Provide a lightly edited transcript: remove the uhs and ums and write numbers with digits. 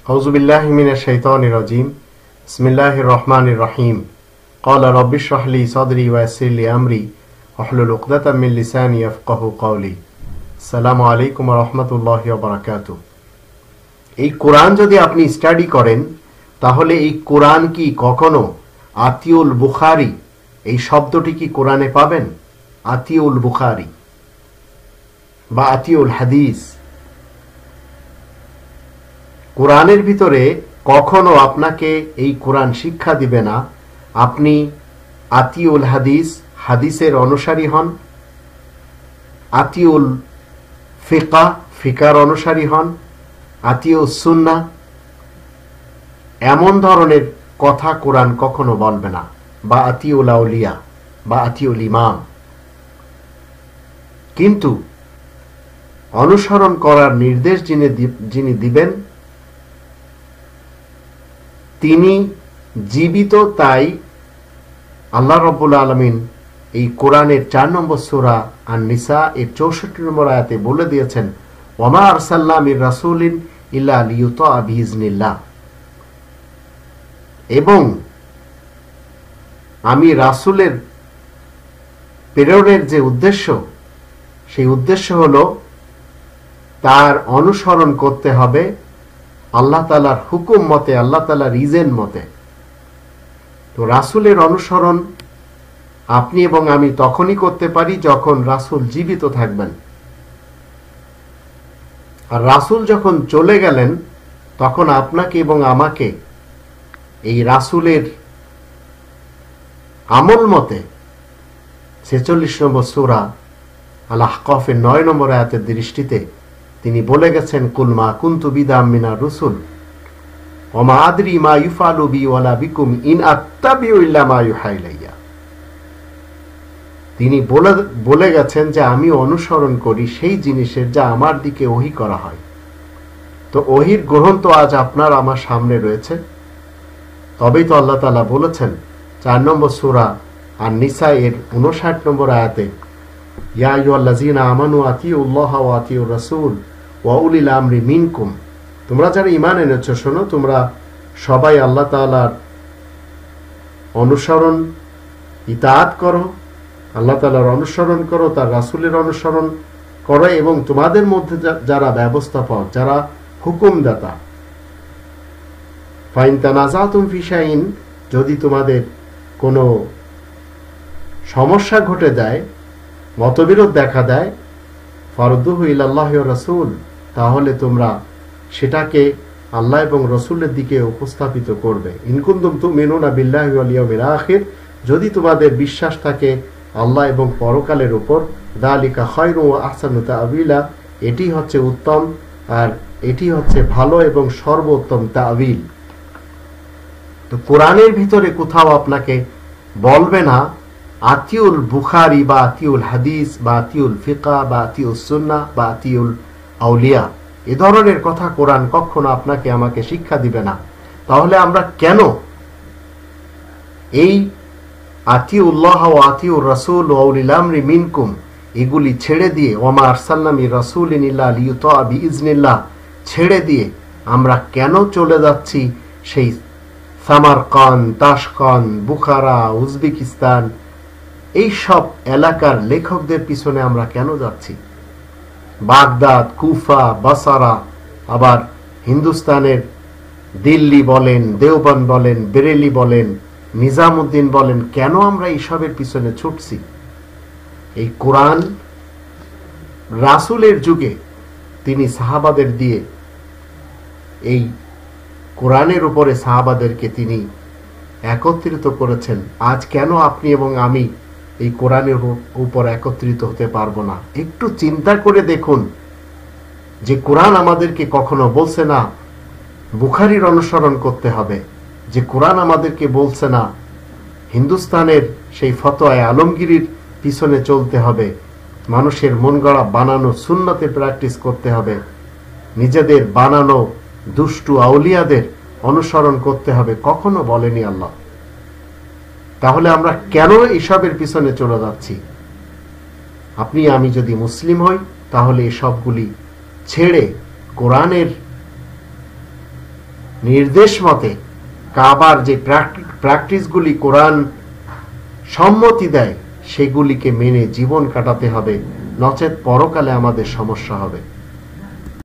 আউযু বিল্লাহি মিনাশ শাইতানির রাজিম। বিসমিল্লাহির রহমানির রহিম। ক্বালা রাব্বি ইশরাহ লি সাদরি ওয়া ইয়াসসির লি আমরি ওয়াহলুল উকদাতাম মিন লিসানি ইয়াফকাহু কওলি। আসসালামু আলাইকুম ওয়া রাহমাতুল্লাহি ওয়া বারাকাতুহু। এই কোরআন যদি আপনি স্টাডি করেন তাহলে এই কোরআন কি কখনো আতিউল বুখারী এই শব্দটি কি কোরআনে পাবেন? আতিউল বুখারী বা আতিউল হাদিস কোরআনের ভিতরে কখনো আপনাকে এই কোরআন শিক্ষা দিবে না আপনি আতিউল হাদিস হাদিসের অনুসারী হন, আতিউল ফিকা ফিকার অনুসারী হন, আতিউস সুন্নাহ এমন ধরনের কথা কোরআন কখনো বলবে না, বা আতিউল আউলিয়া বা আতিউল ইমাম। কিন্তু অনুসরণ করার নির্দেশ যিনি দিবেন তিনি জীবিত, তাই আল্লাহ রাব্বুল আলামিন এই কোরআনের 4 নম্বর সূরা আন-নিসা এর 64 নম্বর আয়াতে বলে দিয়েছেন, ওয়ামা আরসালনা মির রাসূলিন ইল্লা লিইউতা বিইজনিল্লাহ, এবং আমি রাসূলের প্রেরণের যে উদ্দেশ্য সেই উদ্দেশ্য হলো তার অনুসরণ করতে হবে আল্লাহ তাআলার হুকুম মতে, আল্লাহ তাআলার ইজেন মতে। তো রাসূলের অনুসরণ আপনি এবং আমি তখনই করতে পারি যখন রাসূল জীবিত থাকবেন। আর রাসূল যখন চলে গেলেন তখন আপনাকে এবং আমাকে এই রাসূলের আমল মতে 46 নম্বর সূরা আল আহকাফের 9 নম্বর আয়াতের দৃষ্টিতে তিনি বলে গেছেন, কুল মা কুনতু বিদাম মিনার রুসুল ওয়া মা আদরি মা ইউফালু বি ওয়ালা বিকুম ইন আত্তাবিউ ইল্লা মা ইউহা ইলাইয়া। তিনি বলে গেছেন যে আমি অনুসরণ করি সেই জিনিসের যা আমার দিকে ওহী করা হয়। তো ওহীর গ্রহণ তো আজ আপনার আমার সামনে রয়েছে। তবেই তো আল্লাহ তাআলা বলেছেন 4 নম্বর সূরা আন-নিসা এর 59 নম্বর আয়াতে, ইয়া আইয়ুহাল্লাযীনা আমানু আতিউল্লাহ ওয়া আতিউর রাসূল ওয়া উলিল আমরি মিনকুম, তোমরা যারা ঈমান এনেছো শোনো, তোমরা সবাই আল্লাহ তাআলার অনুসরণ ইতাআত করো, আল্লাহ তাআলার অনুসরণ করো, তার রাসূলের অনুসরণ করো, এবং তোমাদের মধ্যে যারা ব্যবস্থাপক, যারা হুকুমদাতা, ফাইন তানাযাতুম ফি শাইইন, যদি তোমাদের কোনো সমস্যা ঘটে যায়, মতবিরোধ দেখা দেয়, ফারুদ্দুহু ইলাল্লাহি ওয়া রাসূল, তাহলে তোমরা সেটাকে আল্লাহ এবং রাসূলের দিকে উপস্থাপিত করবে। ইন কুনতুম তুমিনুনা বিল্লাহি ওয়াল ইয়াউমিল আখির, যদি তোমাদের বিশ্বাস থাকে আল্লাহ এবং পরকালের উপর, যালিকা খায়রু ওয়া আহসানু তা'ওয়িলা, এটি হচ্ছে উত্তম আর এটি হচ্ছে ভালো এবং সর্বোত্তম তা'ওয়িল। তো কোরআনের ভিতরে কোথাও আপনাকে বলবে না আতিউল বুখারী বা আতিউল হাদিস বা আতিউল ফিকা বা আতিউস সুন্নাহ বা আতিউল আউলিয়া, এ ধরনের কথা কোরআন কখনো আপনাকে আমাকে শিক্ষা দিবে না। তাহলে আমরা কেন এই আতিউল্লাহ ওয়া আতিউর রাসূল ওয়া উলিল আমরি মিনকুম এগুলি ছেড়ে দিয়ে, ওয়ামা আরসালনা মির রাসূলিন ইল্লা লিইউতা বিইজনিল্লাহ ছেড়ে দিয়ে আমরা কেন চলে যাচ্ছি সেই সামারকান্দ, তাশকান্দ, বুখারা, উজবেকিস্তান এই সব এলাকার লেখকদের পিছনে আমরা কেন যাচ্ছি? বাগদাদ, কুফা, বাসারা, আবার হিন্দুস্তানের দিল্লি বলেন, দেওবন্দ বলেন, বেরেলি বলেন, নিজামউদ্দিন বলেন, কেন আমরা এইসবের পিছনে ছুটছি? এই কোরআন রাসূলের যুগে তিনি সাহাবাদের দিয়ে এই কোরআনের উপরে সাহাবাদেরকে তিনি একত্রিত করেছেন। আজ কেন আপনি এবং আমি এই কোরআনের উপর একত্রিত হতে পারবো না? একটু চিন্তা করে দেখুন যে কোরআন আমাদেরকে কখনো বলছে না বুখারীর অনুসরণ করতে হবে, যে কোরআন আমাদেরকে বলছে না হিন্দুস্তানের সেই ফতোয়ায়ে আলমগীরির পিছনে চলতে হবে, মানুষের মন গড়া বানানো সুন্নতে প্র্যাকটিস করতে হবে, নিজেদের বানানো দুষ্টু আউলিয়াদের অনুসরণ করতে হবে, কখনো বলেনি আল্লাহ। তাহলে আমরা কেন এসবের পিছনে চলে যাচ্ছি? আপনি আমি যদি মুসলিম হই তাহলে এসবগুলি ছেড়ে কোরআনের নির্দেশ মতে কাবার যে প্র্যাকটিসগুলি কোরআন সম্মতি দেয় সেগুলিকে মেনে জীবন কাটাতে হবে, নচেত পরকালে আমাদের সমস্যা হবে।